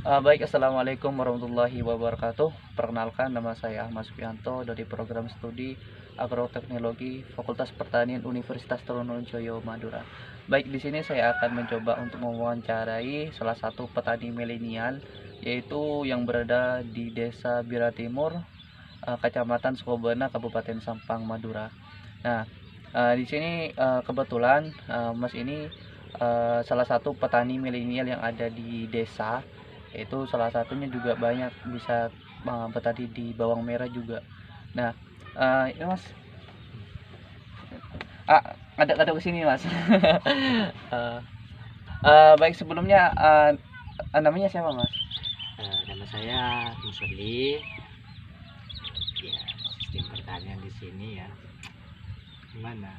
Baik, Assalamualaikum warahmatullahi wabarakatuh. Perkenalkan, nama saya Ahmad Supianto dari program studi Agroteknologi Fakultas Pertanian Universitas Trunojoyo Madura. Baik, di sini saya akan mencoba untuk mewawancarai salah satu petani milenial, yaitu yang berada di Desa Bira Timur, Kecamatan Sukobana, Kabupaten Sampang, Madura. Nah, di sini kebetulan Mas ini salah satu petani milenial yang ada di desa, itu salah satunya juga banyak bisa petani di bawang merah juga. Nah, ini Mas, ada kesini Mas. Eh, Baik, sebelumnya namanya siapa Mas? Nama saya Musoli. Ya, sistem pertanian di sini ya, gimana?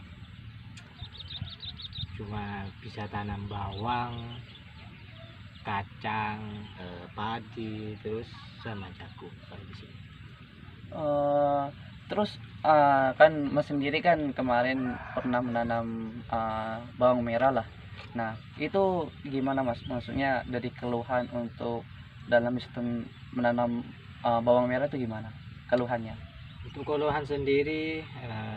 Cuma bisa tanam bawang, kacang, padi, terus sama jagung kalau di sini. Terus kan Mas sendiri kan kemarin pernah menanam bawang merah lah. Nah, itu gimana Mas? Maksudnya dari keluhan untuk dalam sistem menanam bawang merah itu gimana? Keluhannya? Untuk keluhan sendiri,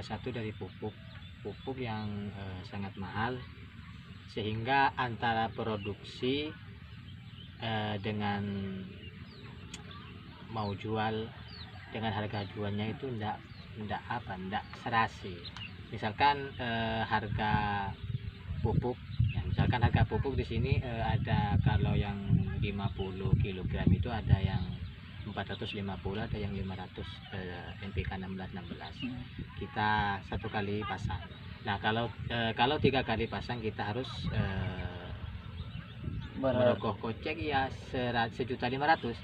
satu dari pupuk yang sangat mahal, sehingga antara produksi dengan mau jual, dengan harga jualnya itu ndak serasi. Misalkan harga pupuk, ya, misalkan harga pupuk di sini ada, kalau yang 50 kg itu ada yang 450, ada yang 500, NPK 16 kita satu kali pasang. Nah, kalau 3 kali pasang kita harus merogoh kocek ya 1.500.000.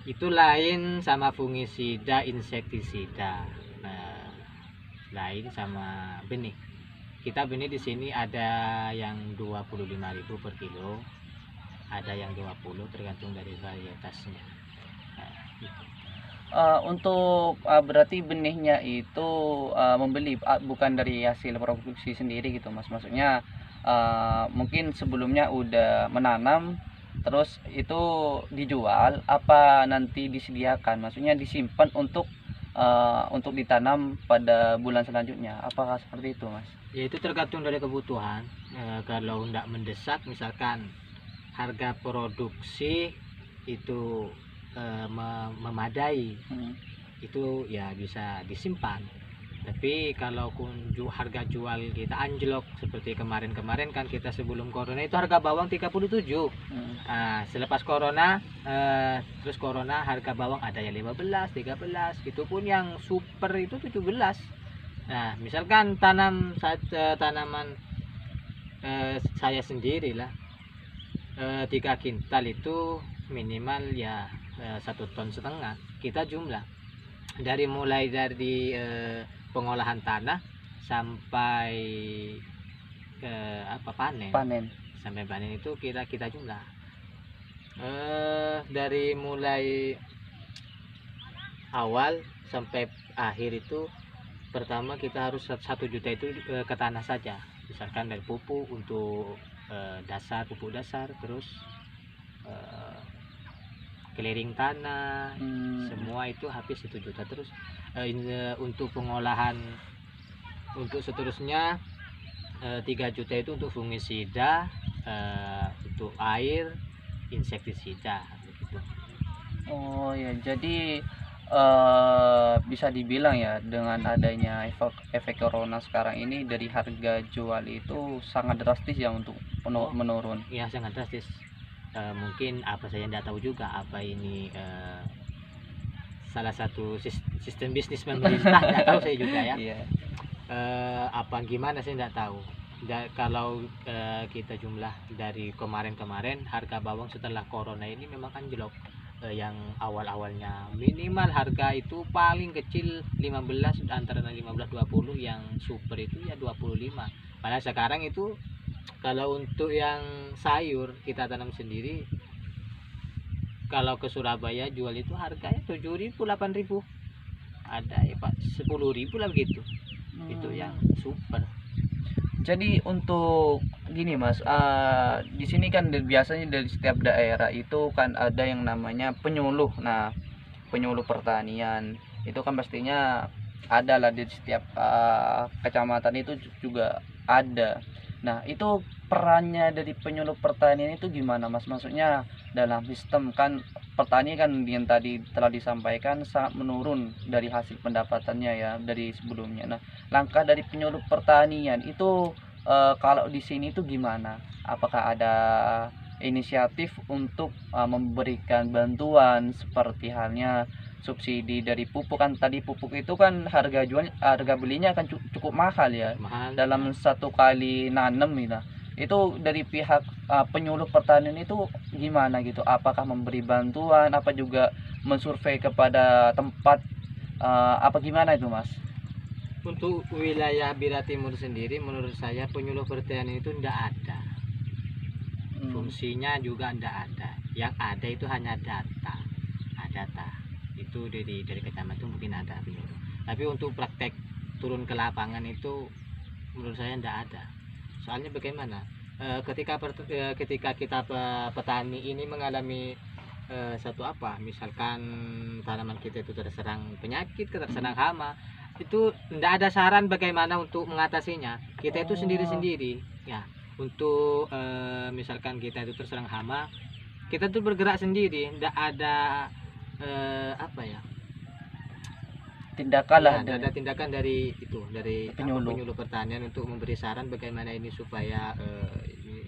Itu lain sama fungisida, insektisida, lain sama benih. Kita benih di sini ada yang 25.000 per kilo, ada yang 20, tergantung dari varietasnya. Gitu. Untuk berarti benihnya itu membeli, bukan dari hasil produksi sendiri gitu Mas. Maksudnya mungkin sebelumnya udah menanam terus itu dijual, apa nanti disediakan, maksudnya disimpan untuk ditanam pada bulan selanjutnya, apakah seperti itu Mas? Ya, itu tergantung dari kebutuhan. Kalau tidak mendesak, misalkan harga produksi itu memadai, itu ya bisa disimpan. Tapi kalau harga jual kita anjlok seperti kemarin-kemarin, kan kita sebelum corona itu harga bawang 37. Nah, selepas corona terus corona, harga bawang ada yang 15, 13, itu pun yang super itu 17. Nah, misalkan tanaman saya sendiri lah, 3 kintal itu minimal ya 1,5 ton kita jumlah, mulai dari pengolahan tanah sampai panen. Sampai panen itu kita jumlah dari mulai awal sampai akhir itu. Pertama kita harus 1 juta itu ke tanah saja, misalkan dari pupuk untuk pupuk dasar, terus clearing tanah, semua itu habis 1 juta. Terus untuk pengolahan, untuk seterusnya 3 juta itu untuk fungisida, untuk air, insektisida begitu. Oh ya, jadi bisa dibilang ya, dengan adanya efek corona sekarang ini, dari harga jual itu sangat drastis ya untuk menurun. Ya, sangat drastis. Mungkin apa saya tidak tahu juga, apa ini salah satu sistem bisnis pemerintah, tidak tahu saya juga ya. Iya. Apa gimana saya tidak tahu. Kalau kita jumlah dari kemarin harga bawang setelah corona ini memang anjlok. Yang awalnya minimal harga itu paling kecil 15, antara 15-20, yang super itu ya 25. Padahal sekarang itu kalau untuk yang sayur kita tanam sendiri, kalau ke Surabaya jual itu harganya 7.000, 8.000, ada ya Pak 10.000 lah begitu. Itu yang super. Jadi untuk gini Mas, di sini kan biasanya dari setiap daerah itu kan ada yang namanya penyuluh. Nah, penyuluh pertanian itu kan pastinya ada lah di setiap kecamatan itu juga ada. Nah, itu perannya dari penyuluh pertanian itu gimana Mas? Maksudnya dalam sistem kan petani kan yang tadi telah disampaikan sangat menurun dari hasil pendapatannya ya dari sebelumnya. Nah, langkah dari penyuluh pertanian itu kalau di sini itu gimana? Apakah ada inisiatif untuk memberikan bantuan seperti halnya subsidi dari pupuk? Kan tadi pupuk itu kan harga belinya akan cukup mahal ya Mahal. dalam satu kali nanam gitu. Itu dari pihak penyuluh pertanian itu gimana gitu? Apakah memberi bantuan, apa juga mensurvei kepada tempat, apa gimana itu Mas? Untuk wilayah Bira Timur sendiri, menurut saya penyuluh pertanian itu tidak ada. Fungsinya juga tidak ada. Yang ada itu hanya data. Data itu dari kecamatan mungkin ada penyuluh. Tapi untuk praktek turun ke lapangan itu menurut saya tidak ada. Soalnya bagaimana? Ketika kita petani ini mengalami satu apa, misalkan tanaman kita itu terserang penyakit, terserang hama, itu tidak ada saran bagaimana untuk mengatasinya. Kita itu sendiri-sendiri ya. Untuk misalkan kita itu terserang hama, kita tuh bergerak sendiri, tidak ada apa ya, Tindakan lah ya, ada tindakan dari penyuluh. penyuluh pertanian untuk memberi saran bagaimana ini supaya ini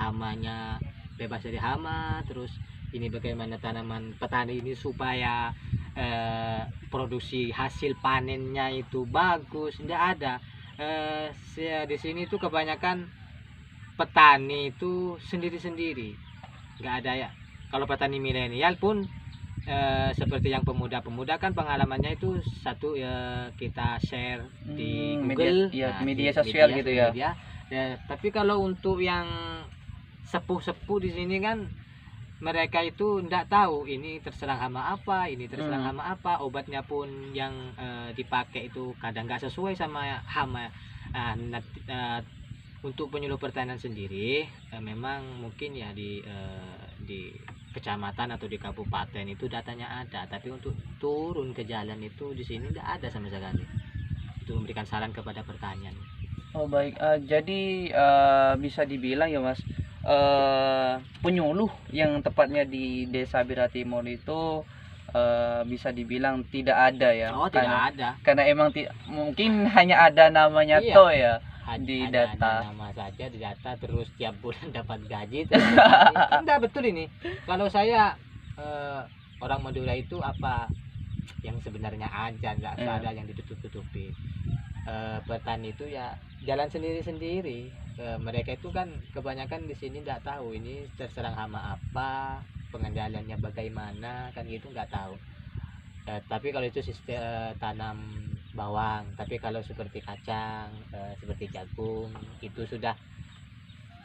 hamanya bebas dari hama, terus ini bagaimana tanaman petani ini supaya produksi hasil panennya itu bagus. Tidak ada. Di sini tuh kebanyakan petani itu sendiri-sendiri, nggak ada ya. Kalau petani milenial pun seperti yang pemuda-pemuda kan pengalamannya itu satu ya, kita share di Google, media sosial gitu ya. Tapi kalau untuk yang sepuh-sepuh di sini kan mereka itu tidak tahu ini terserang hama apa, ini terserang hama apa, obatnya pun yang dipakai itu kadang nggak sesuai sama hama. Untuk penyuluh pertanian sendiri memang mungkin ya di kecamatan atau di kabupaten itu datanya ada, tapi untuk turun ke jalan itu di sini tidak ada sama sekali untuk memberikan saran kepada pertanian. Oh baik, jadi bisa dibilang ya Mas, penyuluh yang tepatnya di Desa Bira Timur itu bisa dibilang tidak ada ya. Oh, tidak ada. Karena emang mungkin hanya ada namanya Iya. toh ya di Ada data. nama saja di data, terus tiap bulan dapat gaji terus enggak betul ini. Kalau saya orang Madura itu apa yang sebenarnya aja, nggak ada yang ditutup-tutupi. Petani itu ya jalan sendiri-sendiri. Mereka itu kan kebanyakan di sini nggak tahu ini terserang hama apa, pengendaliannya bagaimana, kan gitu nggak tahu. Tapi kalau itu sistem tanam bawang, tapi kalau seperti kacang, seperti jagung itu sudah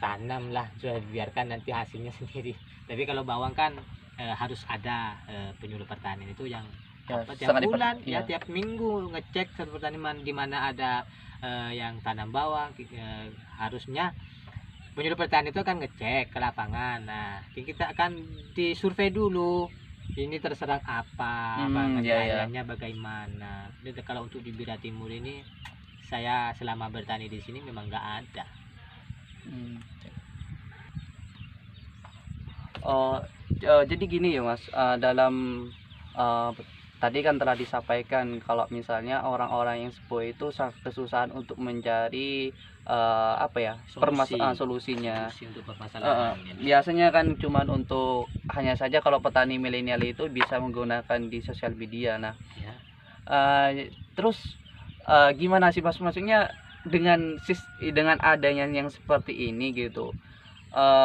tanam lah, sudah biarkan nanti hasilnya sendiri. Tapi kalau bawang kan harus ada penyuluh pertanian itu yang tiap bulan ya, tiap minggu ngecek satu tanaman di mana ada yang tanam bawang. Harusnya penyuluh pertanian itu akan ngecek ke lapangan. Nah, kita akan disurvei dulu ini terserang apa, pengendaliannya bagaimana. Jadi kalau untuk di Bira Timur ini saya selama bertani di sini memang nggak ada. Jadi gini ya Mas, dalam tadi kan telah disampaikan kalau misalnya orang-orang yang sepuh itu sangat kesusahan untuk mencari solusinya. Solusi untuk permasalahan. Biasanya kan cuman untuk hanya saja kalau petani milenial itu bisa menggunakan di sosial media. Nah, Ya. Terus gimana sih Mas, maksudnya dengan adanya yang seperti ini gitu,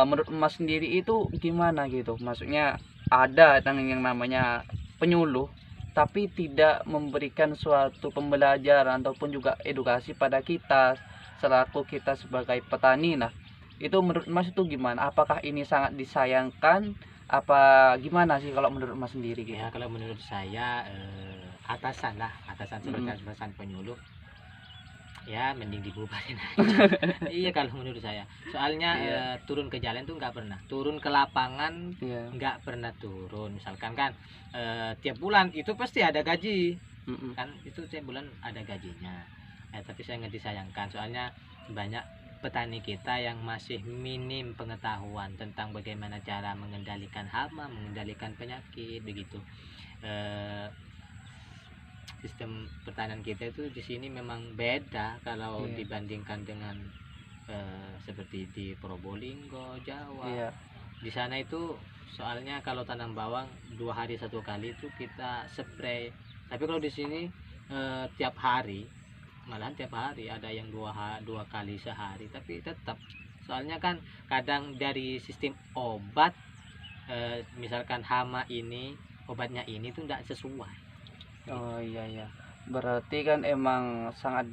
menurut Mas sendiri itu gimana gitu? Maksudnya ada yang namanya penyuluh tapi tidak memberikan suatu pembelajaran ataupun juga edukasi pada kita selaku kita sebagai petani. Nah, itu menurut Mas itu gimana? Apakah ini sangat disayangkan? Apa gimana sih kalau menurut Mas sendiri gitu? Ya, kalau menurut saya atasan sebagai atasan penyuluh ya mending dibubarin aja. Iya kalau menurut saya, soalnya Iya. turun ke jalan tuh nggak pernah, turun ke lapangan Iya. nggak pernah turun. Misalkan kan tiap bulan itu pasti ada gaji Mm-mm. kan, itu tiap bulan ada gajinya. Tapi sangat disayangkan soalnya banyak petani kita yang masih minim pengetahuan tentang bagaimana cara mengendalikan hama, mengendalikan penyakit begitu. Eh, Sistem pertanian kita itu di sini memang beda kalau Iya. dibandingkan dengan seperti di Probolinggo, Jawa. Iya. Di sana itu soalnya kalau tanam bawang 2 hari 1 kali itu kita spray. Tapi kalau di sini tiap hari, malahan tiap hari ada yang 2 kali sehari. Tapi tetap soalnya kan kadang dari sistem obat, misalkan hama ini obatnya ini tuh tidak sesuai. Oh iya ya. Berarti kan emang sangat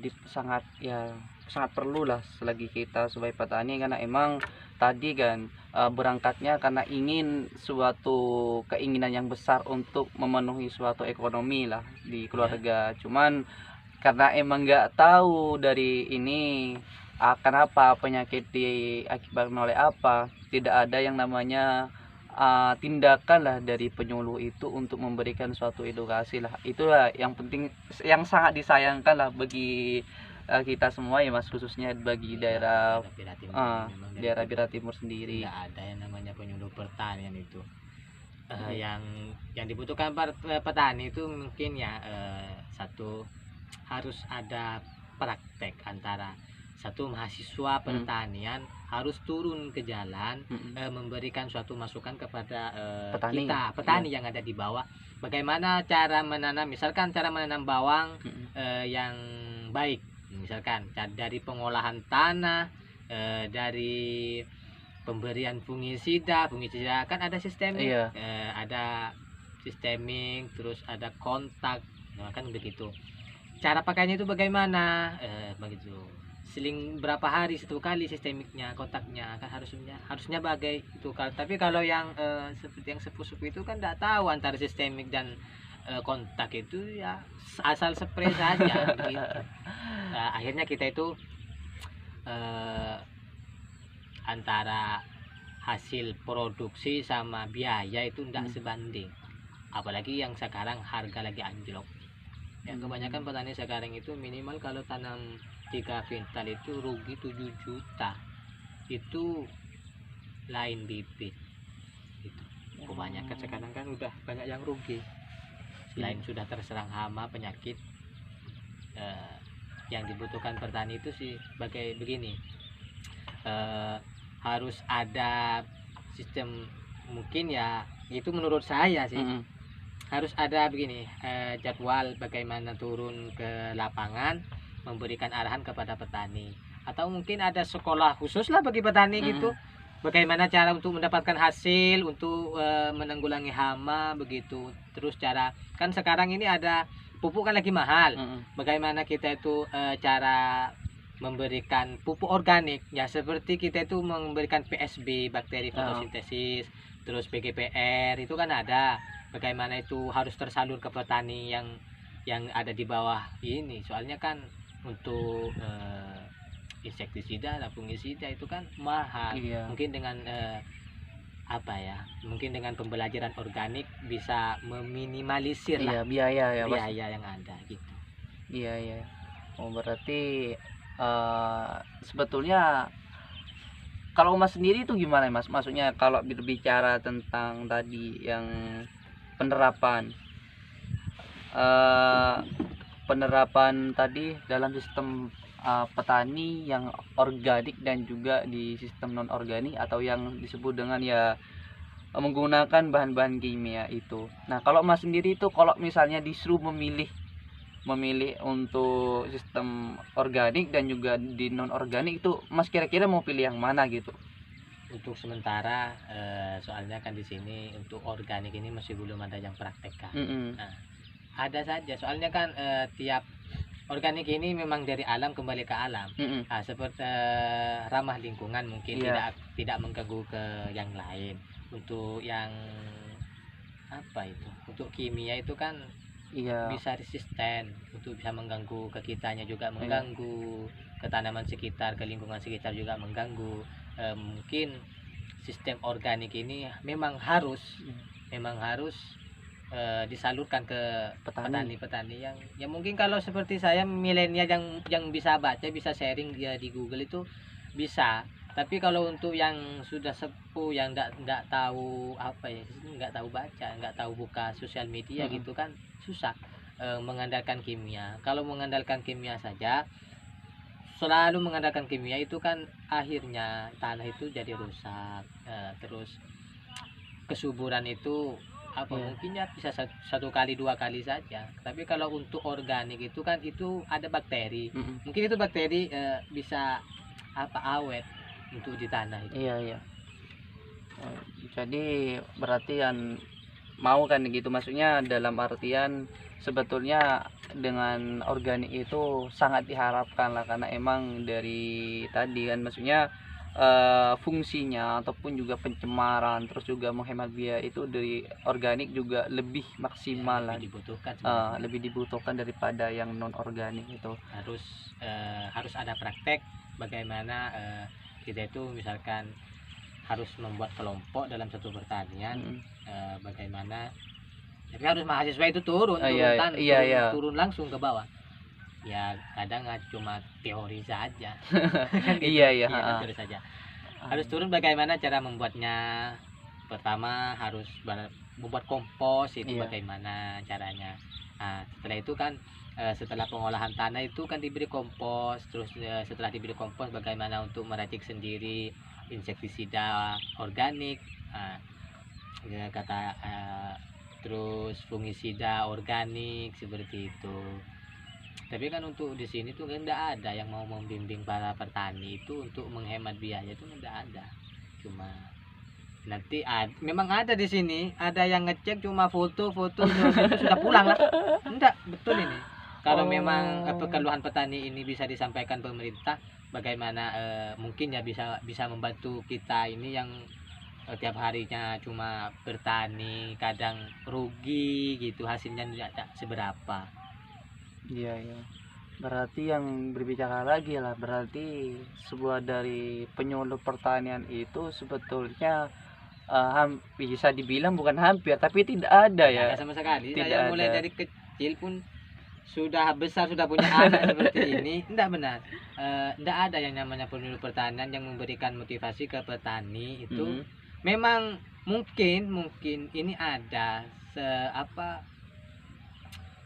ya sangat perlu lah selagi kita sebagai petani, karena emang tadi kan berangkatnya karena ingin suatu keinginan yang besar untuk memenuhi suatu ekonomi lah di keluarga. Cuman karena emang nggak tahu dari ini kenapa penyakit diakibatkan oleh apa, tidak ada yang namanya tindakan lah dari penyuluh itu untuk memberikan suatu edukasi lah. Itulah yang penting, yang sangat disayangkan lah bagi kita semua ya Mas, khususnya bagi daerah Daerah Timur ini memang dari daerah kita Bira Timur sendiri. tidak ada yang namanya penyuluh pertanian itu. Iya. Yang dibutuhkan petani itu mungkin ya satu, harus ada praktek antara satu mahasiswa pertanian harus turun ke jalan, memberikan suatu masukan kepada Petani. kita petani yang ada di bawah, bagaimana cara menanam, misalkan cara menanam bawang yang baik, misalkan dari pengolahan tanah, dari pemberian fungisida kan ada sistemik. Iya. Ada sistemik, terus ada kontak, nah, kan begitu. Cara pakainya itu bagaimana, begitu. Seling berapa hari 1 kali sistemiknya, kontaknya kan harusnya bagai itu. Tapi kalau yang seperti yang sepuh-sepuh itu kan tidak tahu antara sistemik dan kontak itu, ya asal spray saja gitu. Akhirnya kita itu antara hasil produksi sama biaya itu tidak sebanding, apalagi yang sekarang harga lagi anjlok. Ya, kebanyakan petani sekarang itu minimal kalau tanam 3 kintal itu rugi 7 juta. Itu lain bibit. Itu. Kebanyakan sekarang kan udah banyak yang rugi. Selain sudah terserang hama, penyakit, yang dibutuhkan petani itu sih bagai begini. Harus ada sistem, mungkin ya itu menurut saya sih. Harus ada begini, jadwal bagaimana turun ke lapangan memberikan arahan kepada petani, atau mungkin ada sekolah khusus lah bagi petani gitu, bagaimana cara untuk mendapatkan hasil, untuk menanggulangi hama begitu. Terus cara, kan sekarang ini ada pupuk kan lagi mahal, bagaimana kita itu cara memberikan pupuk organik ya, seperti kita itu memberikan PSB, bakteri fotosintesis, terus BGPR itu kan ada, bagaimana itu harus tersalur ke petani yang ada di bawah ini. Soalnya kan untuk insektisida dan fungisida itu kan mahal. Mungkin dengan mungkin dengan pembelajaran organik bisa meminimalisir lah biaya yang ada gitu. Iya. Oh, berarti sebetulnya kalau Mas sendiri itu gimana Mas? Maksudnya kalau berbicara tentang tadi yang penerapan tadi dalam sistem petani yang organik dan juga di sistem non organik, atau yang disebut dengan ya menggunakan bahan-bahan kimia itu. Nah, kalau Mas sendiri itu kalau misalnya disuruh memilih untuk sistem organik dan juga di non organik itu, Mas kira-kira mau pilih yang mana gitu? Untuk sementara soalnya kan di sini untuk organik ini masih belum ada yang praktekkan. Nah, ada saja soalnya kan tiap organik ini memang dari alam kembali ke alam. Nah, seperti ramah lingkungan, mungkin tidak mengganggu ke yang lain. Untuk yang untuk kimia itu kan Iya. bisa resisten untuk bisa mengganggu ke kitanya juga Iya. mengganggu ke tanaman sekitar, ke lingkungan sekitar juga mengganggu. Mungkin sistem organik ini memang harus disalurkan ke Petani. petani-petani yang mungkin kalau seperti saya milenial yang bisa baca, bisa sharing dia di Google itu bisa. Tapi kalau untuk yang sudah sepuh, yang nggak tahu apa ya, nggak tahu baca, nggak tahu buka sosial media Mm-mm. gitu kan susah mengandalkan kimia. Kalau mengandalkan kimia saja, selalu mengandalkan kimia itu kan akhirnya tanah itu jadi rusak, terus kesuburan itu apa Iya. mungkin ya bisa satu kali dua kali saja. Tapi kalau untuk organik itu kan itu ada bakteri, Mm-mm. mungkin itu bakteri bisa apa awet untuk di tanah itu. Iya, iya. Oh, jadi berarti yang mau kan gitu, maksudnya dalam artian sebetulnya dengan organik itu sangat diharapkan lah, karena emang dari tadi kan maksudnya fungsinya ataupun juga pencemaran terus juga menghemat biaya itu dari organik juga lebih Ya, maksimal lah, lebih dibutuhkan sebenarnya. lebih dibutuhkan daripada yang non organik itu. Harus ada praktek bagaimana kita itu misalkan harus membuat kelompok dalam satu pertanian, Mm-mm. bagaimana tapi harus mahasiswa itu turun Iya, turun iya, iya. turun langsung ke bawah. Ya kadang nggak cuma teori saja kan gitu. Iya, iya, Kan teori saja, harus turun bagaimana cara membuatnya. Pertama harus membuat kompos itu Iya. bagaimana caranya. Nah, setelah itu kan setelah pengolahan tanah itu kan diberi kompos, terus setelah diberi kompos bagaimana untuk meracik sendiri insektisida organik. Nah, ya, terus fungisida organik seperti itu. Tapi kan untuk di sini tuh kan enggak ada yang mau membimbing para petani itu untuk menghemat biaya, itu enggak ada. Cuma nanti memang ada di sini, ada yang ngecek cuma foto-foto itu sudah pulang lah. Enggak, betul ini. Kalau memang keluhan petani ini bisa disampaikan pemerintah, bagaimana mungkin ya bisa membantu kita ini yang tiap harinya cuma bertani, kadang rugi gitu, hasilnya tidak seberapa. Iya, iya. Berarti yang berbicara lagi lah, berarti sebuah dari penyuluh pertanian itu sebetulnya bisa dibilang bukan hampir, tapi tidak ada Tidak ya. ada sama sekali. Tidak Saya mulai ada. dari kecil pun sudah besar, sudah punya anak seperti ini, tidak benar. Tidak ada yang namanya penyuluh pertanian yang memberikan motivasi ke petani itu. Mm. Memang mungkin ini ada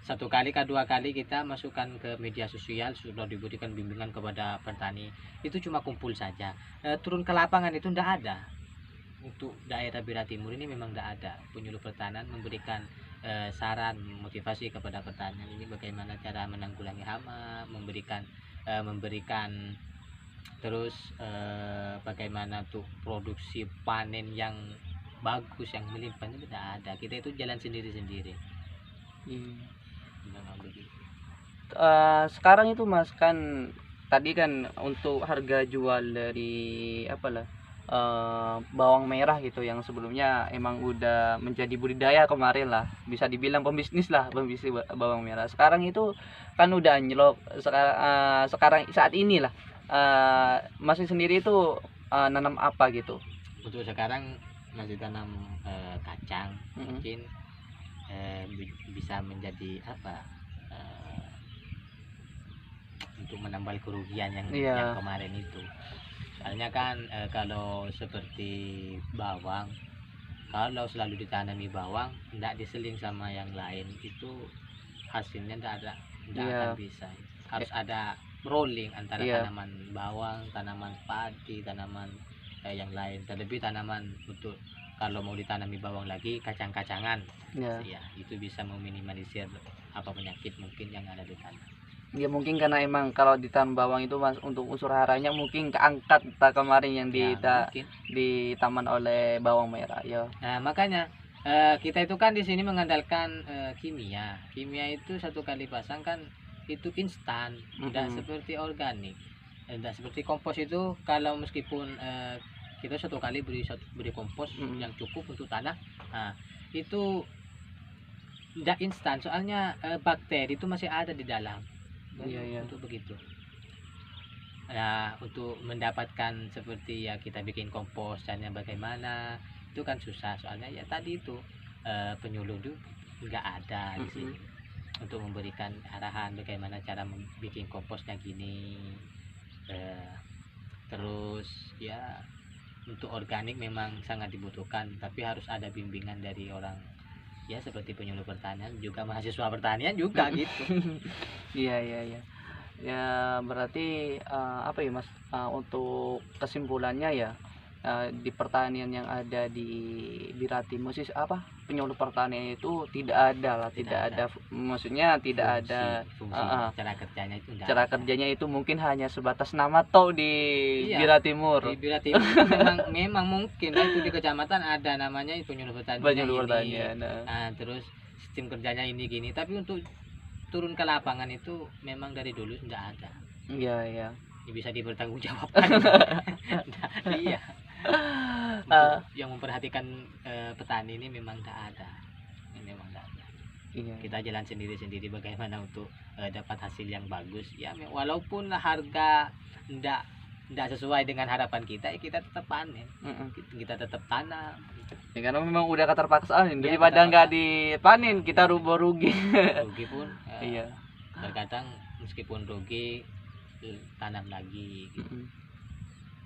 satu kali ke dua kali kita masukkan ke media sosial, sudah diberikan bimbingan kepada petani, itu cuma kumpul saja. Turun ke lapangan itu tidak ada. Untuk daerah Bira Timur ini memang tidak ada penyuluh pertanian memberikan saran motivasi kepada petani ini bagaimana cara menanggulangi hama, memberikan terus bagaimana untuk produksi panen yang bagus, yang melimpah, itu tidak ada. Kita itu jalan sendiri-sendiri. Memang begitu. Sekarang itu Mas kan tadi kan untuk harga jual dari apalah bawang merah gitu yang sebelumnya emang udah menjadi budidaya kemarin lah, bisa dibilang pembisnis bawang merah. Sekarang itu kan udah anjlok. Sekarang saat ini lah Masih sendiri itu nanam apa gitu? Untuk sekarang masih tanam kacang. Mungkin bisa menjadi untuk menambal kerugian yang kemarin itu. Soalnya kan kalau seperti bawang, kalau selalu ditanami bawang tidak diseling sama yang lain, itu hasilnya tidak akan bisa. Harus ada rolling antara tanaman bawang, tanaman padi, tanaman yang lain. Terlebih tanaman untuk kalau mau ditanami bawang lagi, kacang-kacangan, ya itu bisa meminimalisir penyakit mungkin yang ada di tanah. Ya mungkin karena emang kalau ditanam bawang itu Mas, untuk unsur haranya mungkin keangkat kemarin yang di taman oleh bawang merah ya. Nah, makanya kita itu kan di sini mengandalkan kimia itu satu kali pasang kan itu instan, tidak seperti organik, tidak seperti kompos itu. Kalau meskipun kita satu kali beri kompos yang cukup untuk tanah, nah itu nggak instan, soalnya bakteri itu masih ada di dalam. Iya, iya. Untuk begitu. Nah, untuk mendapatkan seperti ya kita bikin kompos caranya bagaimana, itu kan susah, soalnya ya tadi itu penyuluh itu nggak ada di sini untuk memberikan arahan bagaimana cara bikin komposnya gini. Terus ya untuk organik memang sangat dibutuhkan, tapi harus ada bimbingan dari orang ya seperti penyuluh pertanian, juga mahasiswa pertanian juga gitu. Iya, iya, iya. Ya berarti apa ya Mas, untuk kesimpulannya ya, di pertanian yang ada di Biratimu sih apa, penyuluh pertanian itu tidak ada lah, tidak ada, maksudnya tidak ada fungsi cara kerjanya itu enggak cara ada. kerjanya itu mungkin hanya sebatas nama toh di Iya, Bira Timur. Di Bira Timur itu memang mungkin lah itu di kecamatan ada namanya penyuluh pertanian Penyuluh ini. pertanian. Nah, terus sistem kerjanya ini gini, tapi untuk turun ke lapangan itu memang dari dulu enggak ada. Iya, iya. Ini bisa dipertanggungjawabkan. Nah, iya. Untuk yang memperhatikan petani ini memang enggak ada. Ini memang enggak ada. Iya. Kita jalan sendiri-sendiri bagaimana untuk dapat hasil yang bagus. Ya walaupun harga enggak sesuai dengan harapan kita, ya kita tetap panen. Kita tetap tanam. Ya, karena memang udah keterpaksaan, Iya, daripada nggak dipanen kita rugi. Rugi pun Iya. terkadang meskipun rugi tanam lagi gitu.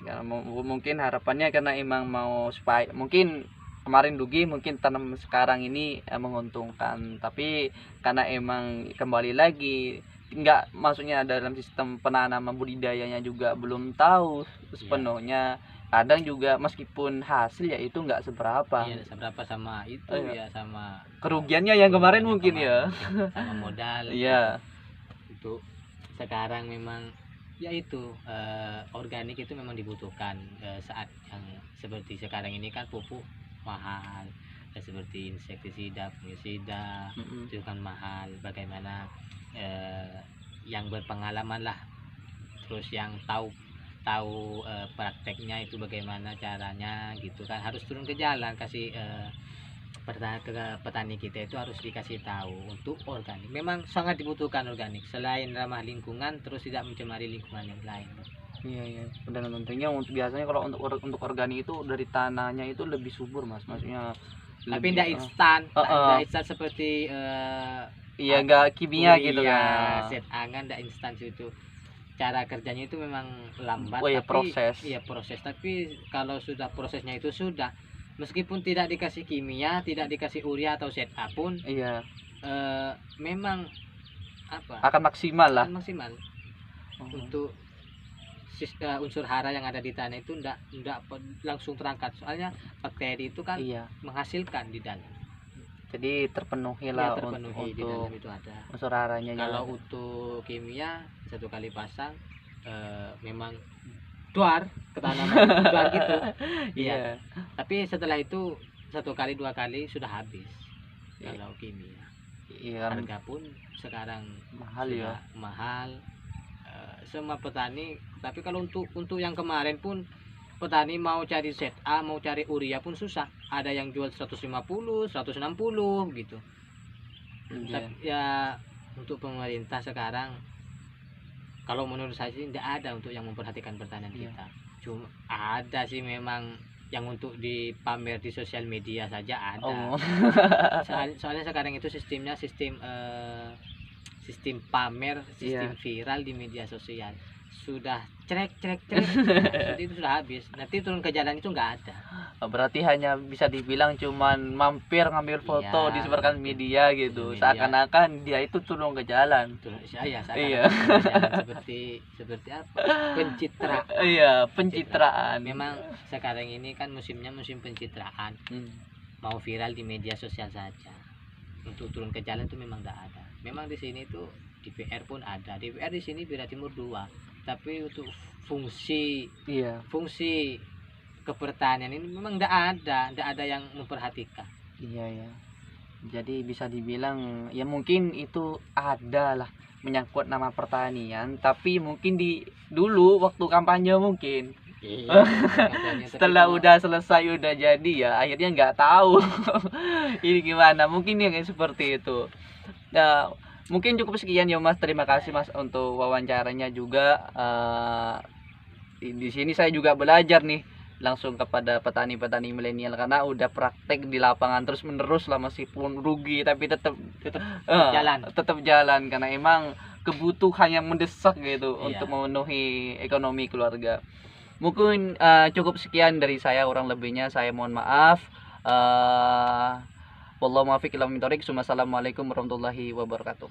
Ya, mungkin harapannya karena emang mau supaya mungkin kemarin rugi, mungkin tanam sekarang ini menguntungkan, tapi karena emang kembali lagi nggak, maksudnya dalam sistem penanaman budidayanya juga belum tahu sepenuhnya. Kadang juga meskipun hasil ya itu nggak seberapa. Iya, seberapa sama itu ya sama kerugiannya yang kemarin mungkin ya. Sama modal. Iya. Untuk sekarang memang ya itu organik itu memang dibutuhkan saat yang seperti sekarang ini kan pupuk mahal, seperti insektisida, fungisida itu kan mahal. Bagaimana yang berpengalaman lah, terus yang tahu prakteknya itu bagaimana caranya gitu kan, harus turun ke jalan kasih petani kita itu harus dikasih tahu untuk organik. Memang sangat dibutuhkan organik selain ramah lingkungan, terus tidak mencemari lingkungan yang lain. Iya, iya. Dan tentunya untuk biasanya kalau untuk organik itu dari tanahnya itu lebih subur Mas, maksudnya tapi tidak instan, tidak instan seperti iya, nggak kimia gitu kan. Set angan tidak instan itu. Cara kerjanya itu memang lambat, ya, tapi proses. Iya, proses. Tapi kalau sudah prosesnya itu sudah, meskipun tidak dikasih kimia, tidak dikasih urea atau ZA pun, iya, memang apa? Akan maksimal lah. Akan maksimal. Untuk unsur hara yang ada di tanah itu enggak langsung terangkat. Soalnya bakteri itu kan menghasilkan di dalam. Jadi terpenuhi lah, terpenuhi di dalam itu ada unsur haranya. Kalau untuk kimia satu kali pasang memang duar ke tanaman duar gitu. Iya. Tapi setelah itu satu kali dua kali sudah habis. Kalau kimia. Iya. Harga pun sekarang mahal ya. Mahal. Semua petani. Tapi kalau untuk yang kemarin pun petani mau cari ZA, mau cari urea pun susah. Ada yang jual 150, 160 gitu. Ya untuk pemerintah sekarang, kalau menurut saya sih tidak ada untuk yang memperhatikan pertanian kita. Cuma ada sih memang yang untuk dipamer di sosial media saja ada. Soalnya sekarang itu sistemnya sistem pamer, sistem viral di media sosial. Sudah cerek nanti itu sudah habis, nanti turun ke jalan itu nggak ada. Berarti hanya bisa dibilang cuman mampir ngambil foto disebarkan media gitu, seakan-akan dia itu turun ke jalan. Seperti apa, pencitraan. Pencitraan. Memang sekarang ini kan musimnya musim pencitraan. Mau viral di media sosial saja. Untuk turun ke jalan itu memang nggak ada. Memang di sini tuh DPR pun ada. DPR di sini Bira Timur 2. Tapi untuk fungsi kepertanian ini memang tidak ada yang memperhatikan. Iya. Jadi bisa dibilang ya mungkin itu ada lah menyangkut nama pertanian, tapi mungkin dulu waktu kampanye mungkin Iya, katanya, tapi Setelah kalau udah selesai udah jadi ya akhirnya nggak tahu ini gimana, mungkin yang seperti itu. Nah, mungkin cukup sekian ya Mas, terima kasih Mas untuk wawancaranya juga. Di sini saya juga belajar nih langsung kepada petani-petani milenial, karena udah praktek di lapangan terus menerus lah, meskipun rugi tapi tetap tetap eh, jalan. tetap jalan karena emang kebutuhan yang mendesak gitu Iya. untuk memenuhi ekonomi keluarga. Mungkin cukup sekian dari saya, kurang lebihnya saya mohon maaf. Wallahu muwaffiq ila aqwamit thoriq. Wassalamualaikum warahmatullahi wabarakatuh.